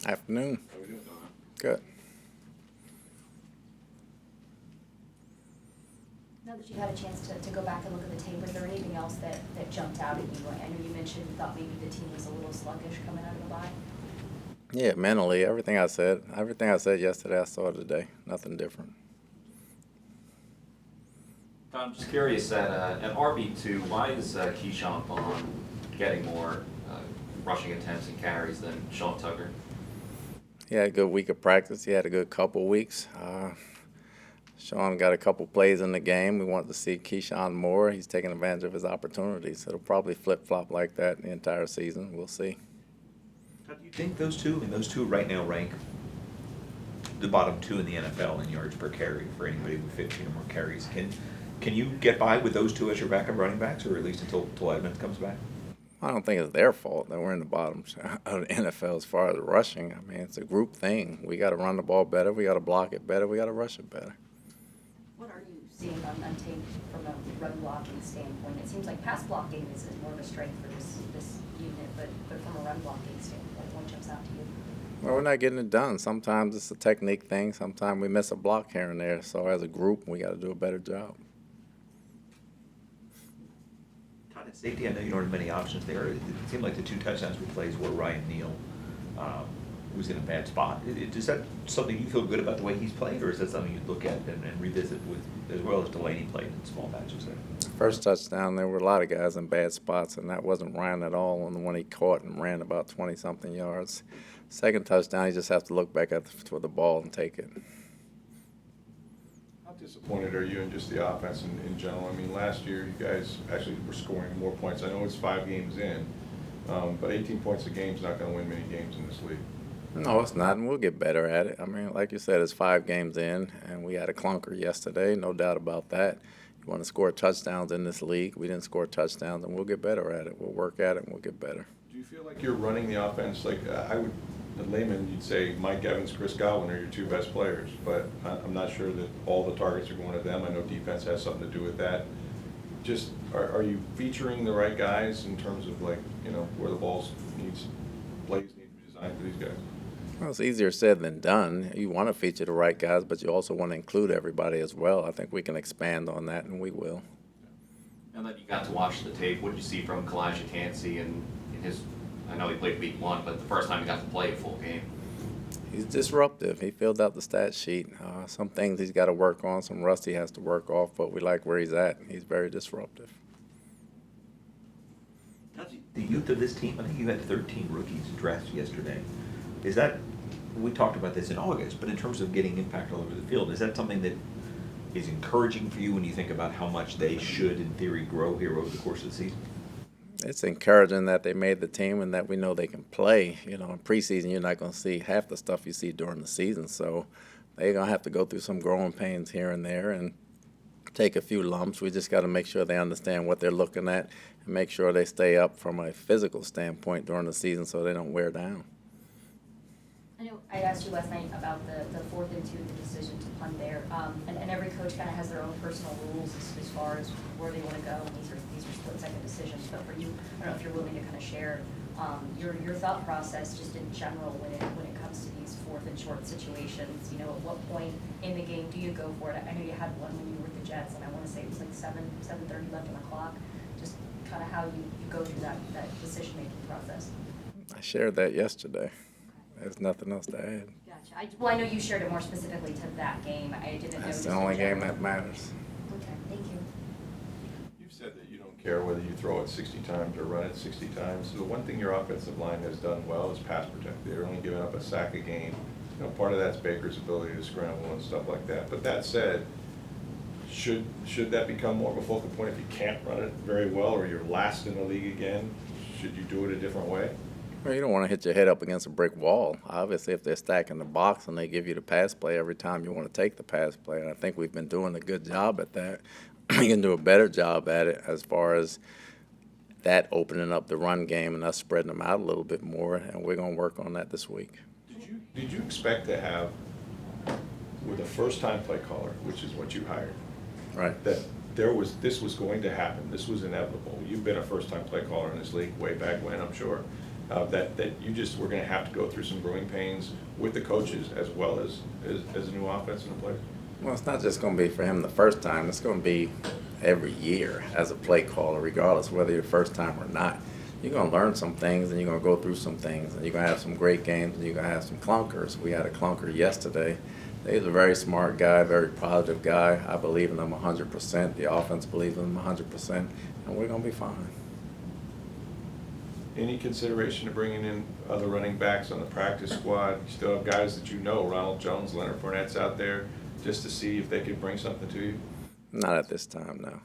Afternoon. How we doing, Don? Good. Now that you've had a chance to go back and look at the tape, was there anything else that jumped out at you? I know you mentioned you thought maybe the team was a little sluggish coming out of the bye. Yeah, mentally, everything I said yesterday, I saw today. Nothing different. Don, I'm just curious, at RB2, why is Keyshawn Vaughn getting more rushing attempts and carries than Sean Tucker? He had a good week of practice. He had a good couple weeks. Sean got a couple plays in the game. We want to see Keyshawn more. He's taking advantage of his opportunities. It'll probably flip-flop like that the entire season. We'll see. How do you think those two right now rank the bottom two in the NFL in yards per carry for anybody with 15 or more carries? Can you get by with those two as your backup running backs, or at least until Edmonds comes back? I don't think it's their fault that we're in the bottom of the NFL as far as rushing. I mean, it's a group thing. We got to run the ball better. We got to block it better. We got to rush it better. What are you seeing on tape from a run blocking standpoint? It seems like pass blocking is more of a strength for this unit, but from a run blocking standpoint, what jumps out to you? Well, we're not getting it done. Sometimes it's a technique thing. Sometimes we miss a block here and there. So as a group, we got to do a better job. Todd, at safety, I know you don't have many options there. It seemed like the two touchdowns we played were Ryan Neal, who was in a bad spot. Is that something you feel good about the way he's played, or is that something you'd look at and revisit with, as well as Delaney played in small matches there? First touchdown, there were a lot of guys in bad spots, and that wasn't Ryan at all on the one he caught and ran about 20-something yards. Second touchdown, you just have to look back for the ball and take it. How disappointed are you in just the offense in general? I mean, last year you guys actually were scoring more points. I know it's 5 games in, but 18 points a game is not going to win many games in this league. No, it's not, and we'll get better at it. I mean, like you said, it's 5 games in, and we had a clunker yesterday, no doubt about that. You want to score touchdowns in this league. We didn't score touchdowns, and we'll get better at it. We'll work at it, and we'll get better. Do you feel like you're running the offense like I would, the layman, you'd say Mike Evans, Chris Godwin are your 2 best players, but I'm not sure that all the targets are going to them. I know defense has something to do with that. Just are you featuring the right guys in terms of, like, you know, where the plays need to be designed for these guys? Well, it's easier said than done. You want to feature the right guys, but you also want to include everybody as well. I think we can expand on that, and we will. And then you got to watch the tape. What did you see from Kalijah Cansey in his? I know he played week 1, but the first time he got to play a full game. He's disruptive. He filled out the stat sheet. Some things he's got to work on, some rust he has to work off, but we like where he's at. He's very disruptive. The youth of this team, I think you had 13 rookies drafted yesterday. Is that, we talked about this in August, but in terms of getting impact all over the field, is that something that is encouraging for you when you think about how much they should, in theory, grow here over the course of the season? It's encouraging that they made the team and that we know they can play. You know, in preseason, you're not going to see half the stuff you see during the season, so they're going to have to go through some growing pains here and there and take a few lumps. We just got to make sure they understand what they're looking at and make sure they stay up from a physical standpoint during the season so they don't wear down. I know I asked you last night about the 4th and 2, the decision to punt there, and every coach kind of has their own personal rules as far as where they want to go, and these are split-second decisions. But for you, I don't know if you're willing to kind of share your thought process just in general when it comes to these 4th and short situations. You know, at what point in the game do you go for it? I know you had one when you were with the Jets, and I want to say it was like 7:30 left on the clock. Just kind of how you go through that decision-making process. I shared that yesterday. There's nothing else to add. Gotcha. Well, I know you shared it more specifically to that game. I didn't know. That's the only game that matters. Okay, thank you. You've said that you don't care whether you throw it 60 times or run it 60 times. So the one thing your offensive line has done well is pass protect. They're only giving up a sack a game. You know, part of that's Baker's ability to scramble and stuff like that. But that said, should that become more of a focal point if you can't run it very well or you're last in the league again? Should you do it a different way? Well, you don't want to hit your head up against a brick wall. Obviously, if they're stacking the box and they give you the pass play every time, you want to take the pass play. And I think we've been doing a good job at that. We can do a better job at it as far as that opening up the run game and us spreading them out a little bit more. And we're going to work on that this week. Did you expect to have, with a first-time play caller, which is what you hired, Right. that this was going to happen? This was inevitable. You've been a first-time play caller in this league way back when, I'm sure. that you just, we're gonna have to go through some growing pains with the coaches as well as a new offense and the players? Well, it's not just going to be for him the first time. It's going to be every year as a play caller, regardless whether you're first time or not. You're going to learn some things, and you're going to go through some things, and you're going to have some great games, and you're going to have some clunkers. We had a clunker yesterday. He's a very smart guy, very positive guy. I believe in him 100%. The offense believes in him 100%, and we're going to be fine. Any consideration of bringing in other running backs on the practice squad? You still have guys that you know, Ronald Jones, Leonard Fournette's out there, just to see if they could bring something to you? Not at this time, no.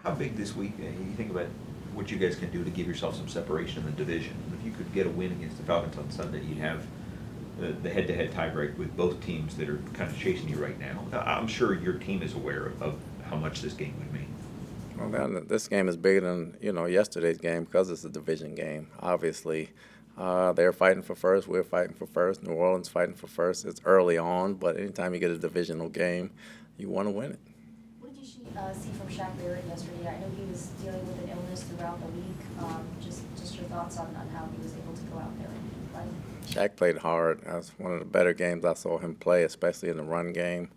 How big this week, you think about what you guys can do to give yourself some separation in the division. If you could get a win against the Falcons on Sunday, you'd have the head-to-head tiebreak with both teams that are kind of chasing you right now. I'm sure your team is aware of how much this game would mean. Well, this game is bigger than yesterday's game because it's a division game. Obviously, they're fighting for first. We're fighting for first. New Orleans fighting for first. It's early on, but anytime you get a divisional game, you want to win it. What did you see from Shaq Barrett yesterday? I know he was dealing with an illness throughout the week. Just your thoughts on how he was able to go out there and play. Shaq played hard. That was one of the better games I saw him play, especially in the run game.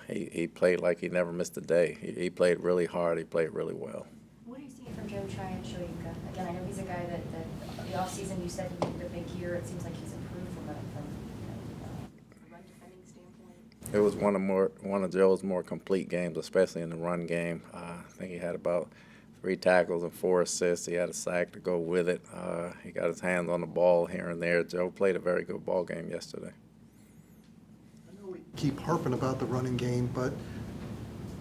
He played like he never missed a day. He played really hard. He played really well. What are you seeing from Joe Tryon-Shoyinka? Again, I know he's a guy that the offseason you said he needed a big year. It seems like he's improved from a run defending standpoint. It was one of Joe's more complete games, especially in the run game. I think he had about 3 tackles and 4 assists. He had a sack to go with it. He got his hands on the ball here and there. Joe played a very good ball game yesterday. I know we keep harping about the running game, but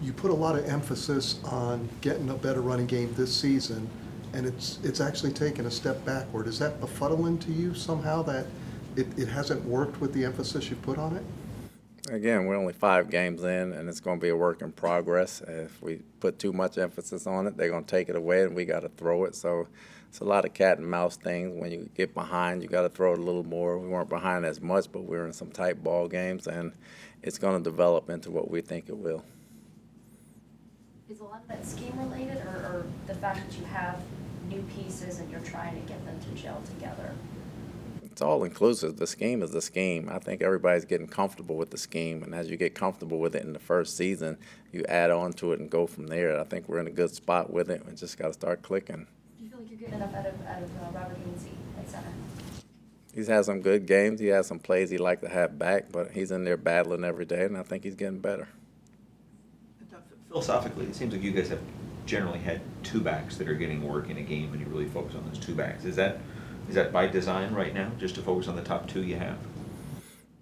you put a lot of emphasis on getting a better running game this season, and it's actually taken a step backward. Is that befuddling to you somehow that it hasn't worked with the emphasis you put on it? Again, we're only 5 games in, and it's going to be a work in progress. If we put too much emphasis on it, they're going to take it away, and we got to throw it. So it's a lot of cat and mouse things. When you get behind, you got to throw it a little more. We weren't behind as much, but we were in some tight ball games, and it's going to develop into what we think it will. Is a lot of that scheme related, or the fact that you have new pieces and you're trying to get them to gel together? It's all inclusive. The scheme is the scheme. I think everybody's getting comfortable with the scheme, and as you get comfortable with it in the first season, you add on to it and go from there. I think we're in a good spot with it. We just got to start clicking. Do you feel like you're getting enough out of Robert Hainsey at center? He's had some good games. He has some plays he'd like to have back, but he's in there battling every day, and I think he's getting better. Philosophically, it seems like you guys have generally had 2 backs that are getting work in a game, and you really focus on those 2 backs. Is that by design right now, just to focus on the top 2 you have?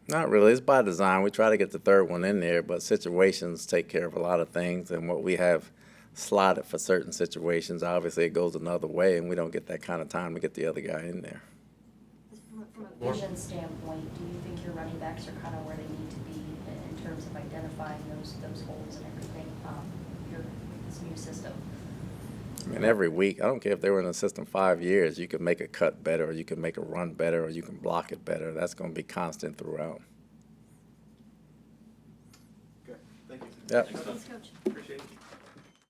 Not really. It's by design. We try to get the third one in there, but situations take care of a lot of things, and what we have slotted for certain situations, obviously it goes another way, and we don't get that kind of time to get the other guy in there. From a vision standpoint, do you think your running backs are kind of where they need to be in terms of identifying those holes and everything, this new system? I mean, every week, I don't care if they were in the system 5 years, you can make a cut better, or you can make a run better, or you can block it better. That's going to be constant throughout. Okay, thank you. Yep. Thanks, Coach.